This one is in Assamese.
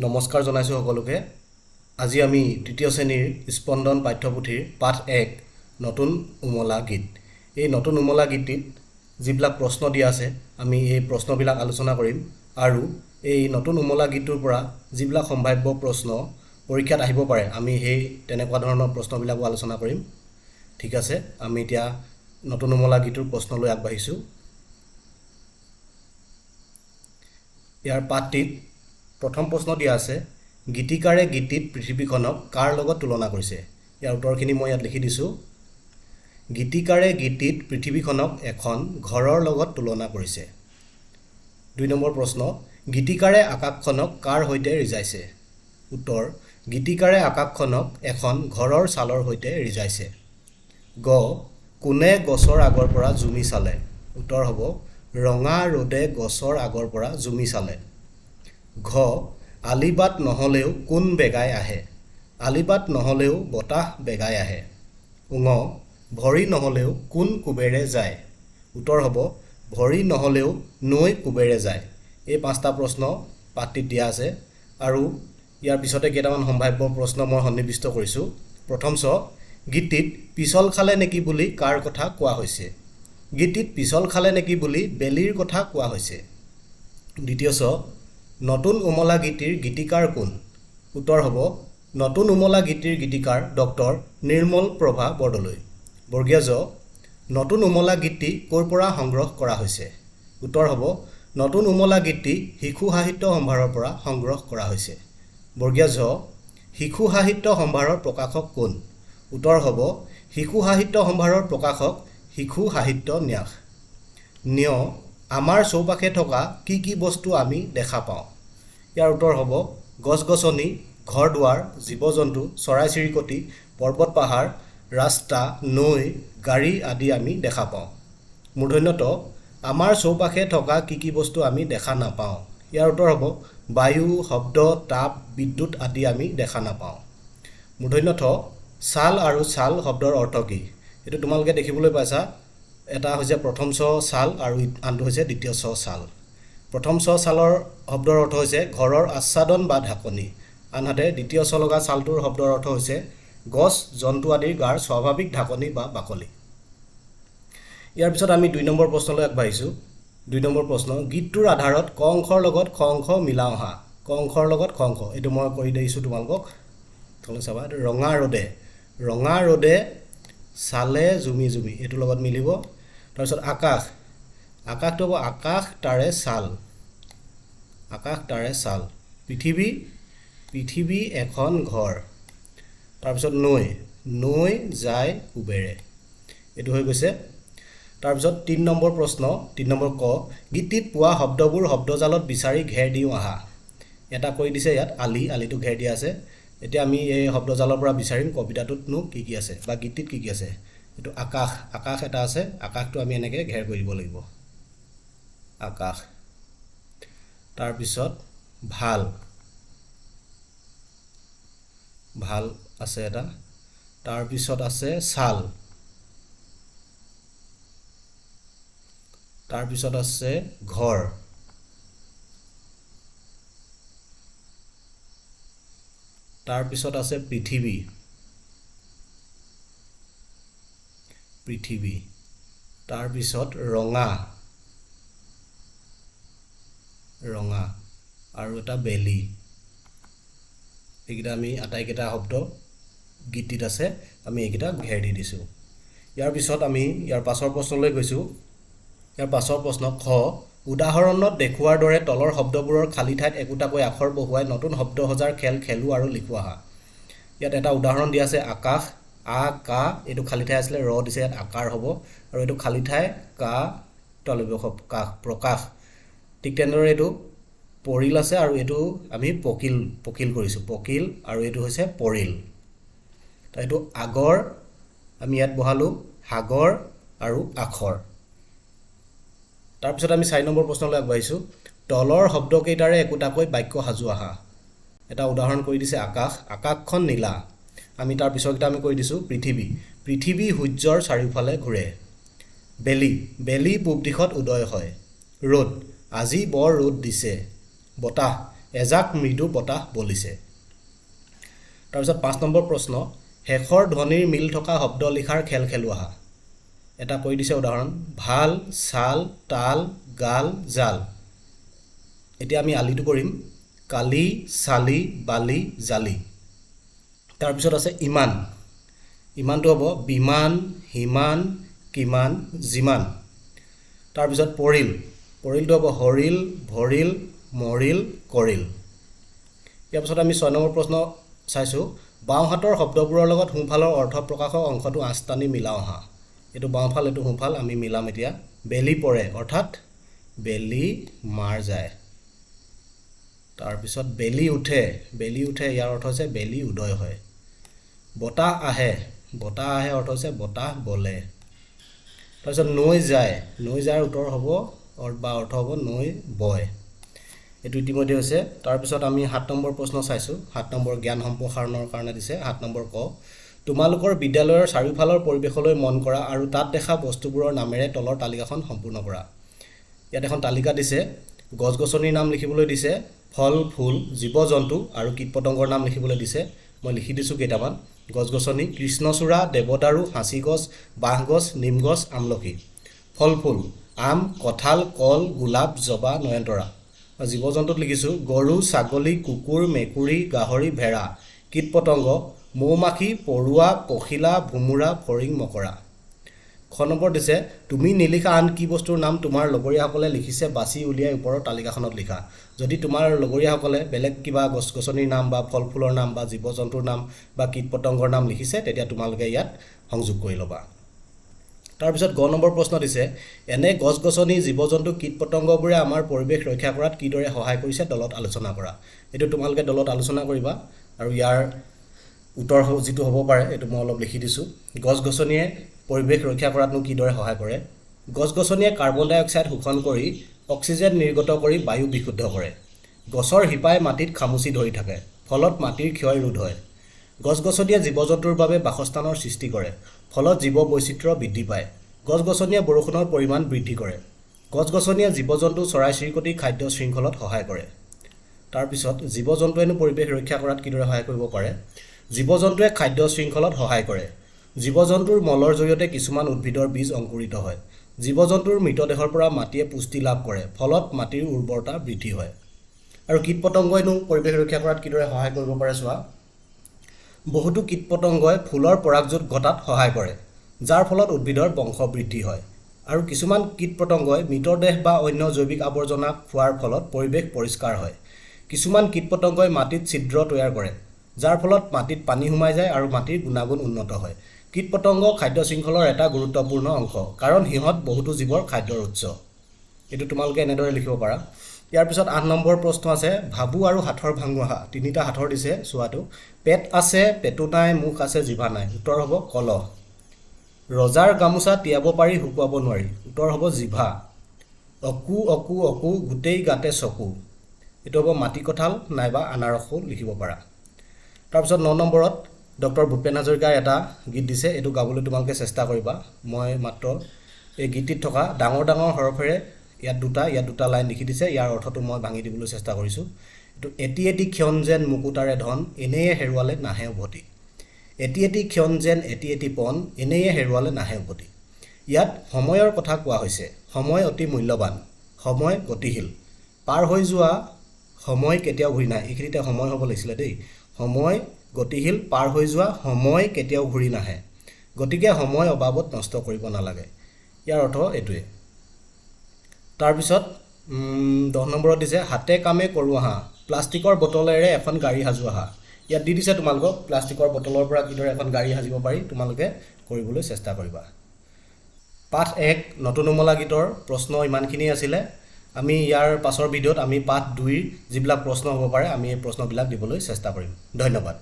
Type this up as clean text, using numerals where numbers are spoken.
নমস্কাৰ জনাইছোঁ সকলোকে। আজি আমি তৃতীয় শ্ৰেণীৰ স্পন্দন পাঠ্যপুথিৰ পাঠ 1 নতুন উমলা গীত। এই নতুন উমলা গীতটিত যিবিলাক প্ৰশ্ন দিয়া আছে আমি এই প্ৰশ্নবিলাক আলোচনা কৰিম আৰু এই নতুন উমলা গীতটোৰ পৰা যিবিলাক সম্ভাৱ্য প্ৰশ্ন পৰীক্ষাত আহিব পাৰে আমি সেই তেনেকুৱা ধৰণৰ প্ৰশ্নবিলাকো আলোচনা কৰিম। ঠিক আছে, আমি এতিয়া নতুন উমলা গীতৰ প্ৰশ্নলৈ আগবাঢ়িছোঁ। ইয়াৰ পাঠটিত প্ৰথম প্ৰশ্ন দিয়া আছে, গীতিকাৰে গীতিত পৃথিৱীখনক কাৰ লগত তুলনা কৰিছে? ইয়াৰ উত্তৰখিনি মই ইয়াত লিখি দিছোঁ। গীতিকাৰে গীতিত পৃথিৱীখনক এখন ঘৰৰ লগত তুলনা কৰিছে। 2 নম্বৰ প্ৰশ্ন, গীতিকাৰে আকাশখনক কাৰ সৈতে ৰিজাইছে? উত্তৰ, গীতিকাৰে আকাশখনক এখন ঘৰৰ ছালৰ সৈতে ৰিজাইছে। গ, কোনে গছৰ আগৰ পৰা জুমি চালে? উত্তৰ হ'ব, ৰঙা ৰ'দে গছৰ আগৰ পৰা জুমি চালে। ঘ, আলিবাট নহ'লেও কোন বেগাই আহে? আলিবাট নহ'লেও বতাহ বেগাই আহে। ঙ, ভৰি নহ'লেও কোন কোবেৰে যায়? উত্তৰ হ'ব, ভৰি নহ'লেও নৈ কোবেৰে যায়। এই 5টা প্ৰশ্ন পাঠটিত দিয়া আছে আৰু ইয়াৰ পিছতে কেইটামান সম্ভাৱ্য প্ৰশ্ন মই সন্নিৱিষ্ট কৰিছোঁ। প্ৰথম চ, গীতিত পিছল খালে নেকি বুলি কাৰ কথা কোৱা হৈছে? গীতিত পিছল খালে নেকি বুলি বেলিৰ কথা কোৱা হৈছে। দ্বিতীয় চ, নতুন উমলা গীতিৰ গীতিকাৰ কোন? উত্তৰ হ'ব, নতুন উমলা গীতিৰ গীতিকাৰ ডক্টৰ নিৰ্মল প্ৰভা বৰদলৈ। বৰ্গীয় জ, নতুন উমলা গীতি ক'ৰ পৰা সংগ্ৰহ কৰা হৈছে? উত্তৰ হ'ব, নতুন উমলা গীতি শিশু সাহিত্য সম্ভাৰৰ পৰা সংগ্ৰহ কৰা হৈছে। বৰ্গীয় ঝ, শিশু সাহিত্য সম্ভাৰৰ প্ৰকাশক কোন? উত্তৰ হ'ব, শিশু সাহিত্য সম্ভাৰৰ প্ৰকাশক শিশু সাহিত্য ন্যাস। ন্য, আমাৰ চৌপাশে থকা কি কি বস্তু আমি দেখা পাওঁ? ইয়াৰ উত্তৰ হ'ব, গছ গছনি, ঘৰ দুৱাৰ, জীৱ জন্তু, চৰাই চিৰিকটি, পৰ্বত পাহাৰ, ৰাস্তা, নৈ, গাড়ী আদি আমি দেখা পাওঁ। মূৰ্ধন্য ত, আমাৰ চৌপাশে থকা কি কি বস্তু আমি দেখা নাপাওঁ? ইয়াৰ উত্তৰ হ'ব, বায়ু, শব্দ, তাপ, বিদ্যুৎ আদি আমি দেখা নাপাওঁ। মূৰ্ধন্য ঠ, ছাল আৰু ছাল শব্দৰ অৰ্থ কি? এইটো তোমালোকে দেখিবলৈ পাইছা, এটা হৈছে প্ৰথম ছ ছাল আৰু আনটো হৈছে দ্বিতীয় ছ ছাল। প্ৰথম ছ ছালৰ শব্দৰ অৰ্থ হৈছে ঘৰৰ আচ্ছাদন বা ঢাকনি, আনহাতে দ্বিতীয় ছ লগা ছালটোৰ শব্দৰ অৰ্থ হৈছে গছ জন্তু আদিৰ গাৰ স্বাভাৱিক ঢাকনি বা বাকলি। ইয়াৰ পিছত আমি 2 নম্বৰ প্ৰশ্নলৈ আগবাঢ়িছোঁ। 2 নম্বৰ প্ৰশ্ন, গীতটোৰ আধাৰত ক অংশৰ লগত খ অংশ মিলা অহা। ক অংশৰ লগত খ অংশ, এইটো মই কৰি দিছোঁ তোমালোকক, তোমালোকে চাবা। ৰঙা ৰ'দে, ৰঙা ৰ'দে চালে জুমি জুমি, এইটোৰ লগত মিলিব। তাৰপিছত আকাশ, আকাশটো হ'ব আকাশ তাৰে ছাল, আকাশ তাৰে ছাল। পৃথিৱী, পৃথিৱী এখন ঘৰ। তাৰপিছত নৈ, নৈ যায় কোবেৰে, এইটো হৈ গৈছে। তাৰপিছত 3 নম্বৰ প্ৰশ্ন, 3 নম্বৰ ক, গীতিত পোৱা শব্দবোৰ শব্দজালত বিচাৰি ঘেৰ দিওঁ আহা। এটা কৰি দিছে ইয়াত, আলি, আলিটো ঘেৰ দিয়া আছে। এতিয়া আমি এই শব্দজালৰ পৰা বিচাৰিম কবিতাটোতনো কি কি আছে বা গীতটিত কি কি আছে। এইটো আকাশ, আকাশ এটা আছে, আকাশটো আমি এনেকৈ ঘেৰ কৰি দিব লাগিব, আকাশ। তাৰপিছত ভাল, ভাল আছে এটা। তাৰপিছত আছে ছাল, তাৰপিছত আছে ঘৰ, তাৰপিছত আছে পৃথিৱী, পৃথিৱী। তাৰপিছত ৰঙা, ৰঙা আৰু এটা বেলি। এইকেইটা আমি আটাইকেইটা শব্দ গীতটিত আছে, আমি এইকেইটা ঘেৰ দি দিছোঁ। ইয়াৰ পিছত আমি ইয়াৰ পাছৰ প্ৰশ্নলৈ গৈছোঁ। ইয়াৰ পাছৰ প্ৰশ্ন খ, উদাহৰণত দেখুওৱাৰ দৰে তলৰ শব্দবোৰৰ খালী ঠাইত একোটাকৈ আখৰ বহুৱাই নতুন শব্দ সজাৰ খেল খেলো আৰু লিখো আহা। ইয়াত এটা উদাহৰণ দিয়া আছে, আকাশ, আ কা, এইটো খালী ঠাই আছিলে, ৰ দিছে, ইয়াত আকাৰ হ'ব আৰু এইটো খালী ঠাই কা তলব্য কাশ, প্ৰকাশ। ঠিক তেনেদৰে এইটো পৰিল আছে আৰু এইটো আমি পকিল, পকিল কৰিছোঁ, পকিল, আৰু এইটো হৈছে পৰিল। এইটো আগৰ আমি ইয়াত বহালোঁ সাগৰ আৰু আখৰ। তাৰপিছত আমি 4 নম্বৰ প্ৰশ্নলৈ আগবাঢ়িছোঁ। তলৰ শব্দকেইটাৰে একোটাকৈ বাক্য সাজু আহা। এটা উদাহৰণ কৰি দিছে আকাশ, আকাশখন নীলা। আমি তাৰ পিছৰকেইটা আমি কৰি দিছোঁ পৃথিৱী, পৃথিৱী সূৰ্যৰ চাৰিওফালে ঘূৰে। বেলি, বেলি পূব দিশত উদয় হয়। ৰ'দ, আজি বৰ ৰ'দ দিছে। বতাহ, এজাক মৃদু বতাহ বলিছে। তাৰপিছত 5 নম্বৰ প্ৰশ্ন, শেষৰ ধ্বনিৰ মিল থকা শব্দ লিখাৰ খেল খেলো আহা। এটা কৈ দিছে উদাহৰণ, ভাল, ছাল, তাল, গাল, জাল। এতিয়া আমি আলিটো কৰিম, কালি, চালি, বালি, জালি। তাৰপিছত আছে ইমান, ইমানটো হ'ব বিমান, হিমান, কিমান, যিমান। তাৰপিছত পৰিল, পৰিলটো হ'ব হৰিল, ভৰিল, মৰিল, কৰিল। ইয়াৰ পিছত আমি 6 নম্বৰ প্ৰশ্ন চাইছোঁ, বাওঁহাতৰ শব্দবোৰৰ লগত সোঁফালৰ অৰ্থ প্ৰকাশক অংশটো আঁচটানি মিলাও আহা। এইটো বাওঁফাল, এইটো সোঁফাল, আমি মিলাম এতিয়া। বেলি পৰে অৰ্থাৎ বেলি মাৰ যায়। তাৰপিছত বেলি উঠে, বেলি উঠে ইয়াৰ অৰ্থ হৈছে বেলি উদয় হয়। বতাহ আহে, বতাহ আহে অৰ্থ হৈছে বতাহ বলে। তাৰপিছত নৈ যায়, নৈ যায় উত্তৰ হ'ব বা অৰ্থ হ'ব নৈ বয়। এইটো ইতিমধ্যে হৈছে। তাৰপিছত আমি 7 নম্বৰ প্ৰশ্ন চাইছোঁ, 7 নম্বৰ জ্ঞান সম্প্ৰসাৰণৰ কাৰণে দিছে। 7 নম্বৰ ক, তোমালোকৰ বিদ্যালয়ৰ চাৰিওফালৰ পৰিৱেশলৈ মন কৰা আৰু তাত দেখা বস্তুবোৰৰ নামেৰে তলৰ তালিকাখন সম্পূৰ্ণ কৰা। ইয়াত এখন তালিকা দিছে, গছ গছনিৰ নাম লিখিবলৈ দিছে, ফল ফুল, জীৱ জন্তু আৰু কীট পতংগৰ নাম লিখিবলৈ দিছে। মই লিখি দিছোঁ কেইটামান, গছ গছনি কৃষ্ণচূড়া, দেৱদাৰু, সাঁচি গছ, বাঁহ গছ, নিম গছ, আমলখি। ফল ফুল আম, কঁঠাল, কল, গোলাপ, জবা, নয়নতৰা। জীৱ জন্তুত লিখিছোঁ গৰু, ছাগলী, কুকুৰ, মেকুৰী, গাহৰি, ভেড়া। কীট পতংগ মৌ-মাখি, পৰুৱা, পখিলা, ভোমোৰা, ফৰিং, মকৰা। খ নম্বৰ দিছে, তুমি নিলিখা আন কি বস্তুৰ নাম তোমাৰ লগৰীয়াসকলে লিখিছে বাছি উলিয়াই ওপৰৰ তালিকাখনত লিখা। যদি তোমাৰ লগৰীয়াসকলে বেলেগ কিবা গছ গছনিৰ নাম বা ফল ফুলৰ নাম বা জীৱ জন্তুৰ নাম বা কীট পতংগৰ নাম লিখিছে, তেতিয়া তোমালোকে ইয়াত সংযোগ কৰি ল'বা। তাৰপিছত গ নম্বৰ প্ৰশ্ন দিছে, এনে গছ গছনি, জীৱ জন্তু, কীট পতংগবোৰে আমাৰ পৰিৱেশ ৰক্ষা কৰাত কিদৰে সহায় কৰিছে দলত আলোচনা কৰা। এইটো তোমালোকে দলত আলোচনা কৰিবা আৰু ইয়াৰ উত্তৰ যিটো হ'ব পাৰে এইটো মই অলপ লিখি দিছোঁ। গছ গছনিয়ে পৰিৱেশ ৰক্ষা কৰাতনো কিদৰে সহায় কৰে। গছ গছনিয়ে কাৰ্বন ডাই অক্সাইড শোষণ কৰি অক্সিজেন নিৰ্গত কৰি বায়ু বিশুদ্ধ কৰে। গছৰ শিপাই মাটিত খামুচি ধৰি থাকে, ফলত মাটিৰ ক্ষয় ৰোধ হয়। গছ গছনিয়ে জীৱ জন্তুৰ বাবে বাসস্থানৰ সৃষ্টি কৰে, ফলত জীৱ বৈচিত্ৰ্য বৃদ্ধি পায়। গছ গছনিয়ে বৰষুণৰ পৰিমাণ বৃদ্ধি কৰে। গছ গছনিয়ে জীৱ জন্তু, চৰাই চিৰিকটি খাদ্য শৃংখলত সহায় কৰে। তাৰপিছত জীৱ জন্তুৱেনো পৰিৱেশ ৰক্ষা কৰাত কিদৰে সহায় কৰিব পাৰে। জীৱ জন্তুৱে খাদ্য শৃংখলত সহায় কৰে। জীৱ জন্তুৰ মলৰ জৰিয়তে কিছুমান উদ্ভিদৰ বীজ অংকুৰিত হয়। জীৱ জন্তুৰ মৃতদেহৰ পৰা মাটিয়ে পুষ্টি লাভ কৰে, ফলত মাটিৰ উৰ্বৰতা বৃদ্ধি হয়। আৰু কীট পতংগইনো পৰিৱেশ ৰক্ষা কৰাত কিদৰে সহায় কৰিব পাৰে চোৱা। বহুতো কীট পতংগই ফুলৰ পৰাগযোগ ঘটাত সহায় কৰে, যাৰ ফলত উদ্ভিদৰ বংশ বৃদ্ধি হয়। আৰু কিছুমান কীট পতংগই মৃতদেহ বা অন্য জৈৱিক আৱৰ্জনা খোৱাৰ ফলত পৰিৱেশ পৰিষ্কাৰ হয়। কিছুমান কীট পতংগই মাটিত ছিদ্ৰ তৈয়াৰ কৰে, যাৰ ফলত মাটিত পানী সোমাই যায় আৰু মাটিৰ গুণাগুণ উন্নত হয়। কীট পতংগ খাদ্য শৃংখলৰ এটা গুৰুত্বপূৰ্ণ অংশ, কাৰণ সিহঁত বহুতো জীৱৰ খাদ্যৰ উৎস। এইটো তোমালোকে এনেদৰে লিখিব পাৰা। ইয়াৰ পিছত 8 নম্বৰ প্ৰশ্ন আছে, ভাবু আৰু হাতৰ ভাঙোহা। 3টা হাতৰ দিছে চোৱাটো। পেট আছে, পেটু নাই, মুখ আছে, জিভা নাই। উত্তৰ হ'ব কলহ। ৰজাৰ গামোচা তিয়াব পাৰি, শুকুৱাব নোৱাৰি। উত্তৰ হ'ব জিভা। অকু অকু অকু, গোটেই গাতে চকু। এইটো হ'ব মাটি কঁঠাল নাইবা আনাৰসো লিখিব পাৰা। তাৰপিছত 9 নম্বৰত ডক্টৰ ভূপেন হাজৰিকাৰ এটা গীত দিছে, এইটো গাবলৈ তোমালোকে চেষ্টা কৰিবা। মই মাত্ৰ এই গীতটিত থকা ডাঙৰ ডাঙৰ হৰফেৰে ইয়াত দুটা লাইন লিখি দিছে, ইয়াৰ অৰ্থটো মই ভাঙি দিবলৈ চেষ্টা কৰিছোঁ। এইটো এটি এটি ক্ষণ যেন মুকুতাৰে ধন, এনেয়ে হেৰুৱালে নাহে উভতি। এটি এটি ক্ষণ যেন এটি এটি পণ, এনেয়ে হেৰুৱালে নাহে উভতি। ইয়াত সময়ৰ কথা কোৱা হৈছে। সময় অতি মূল্যৱান, সময় গতিশীল। পাৰ হৈ যোৱা সময় কেতিয়াও ঘূৰি নাহে। এইখিনিতে সময় হ'ব লাগিছিলে দেই। সময় গতিশীল, পাৰ হৈ যোৱা সময় কেতিয়াও ঘূৰি নাহে। গতিকে সময় অবাবত নষ্ট কৰিব নালাগে। ইয়াৰ অৰ্থ এইটোৱে। তাৰপিছত 10 নম্বৰত দিছে, হাতে কামে কৰোঁ আহা, প্লাষ্টিকৰ বটলেৰে এখন গাড়ী সাজো আহা। ইয়াত দি দিছে তোমালোকক প্লাষ্টিকৰ বটলৰ পৰা কিদৰে এখন গাড়ী সাজিব পাৰি, তোমালোকে কৰিবলৈ চেষ্টা কৰিবা। পাঠ 1 নতুন উমলা গীতৰ প্ৰশ্ন ইমানখিনি আছিলে। আমি ইয়াৰ পাছৰ ভিডিঅ'ত আমি পাঠ 2ৰ যিবিলাক প্ৰশ্ন হ'ব পাৰে আমি এই প্ৰশ্নবিলাক দিবলৈ চেষ্টা কৰিম। ধন্যবাদ।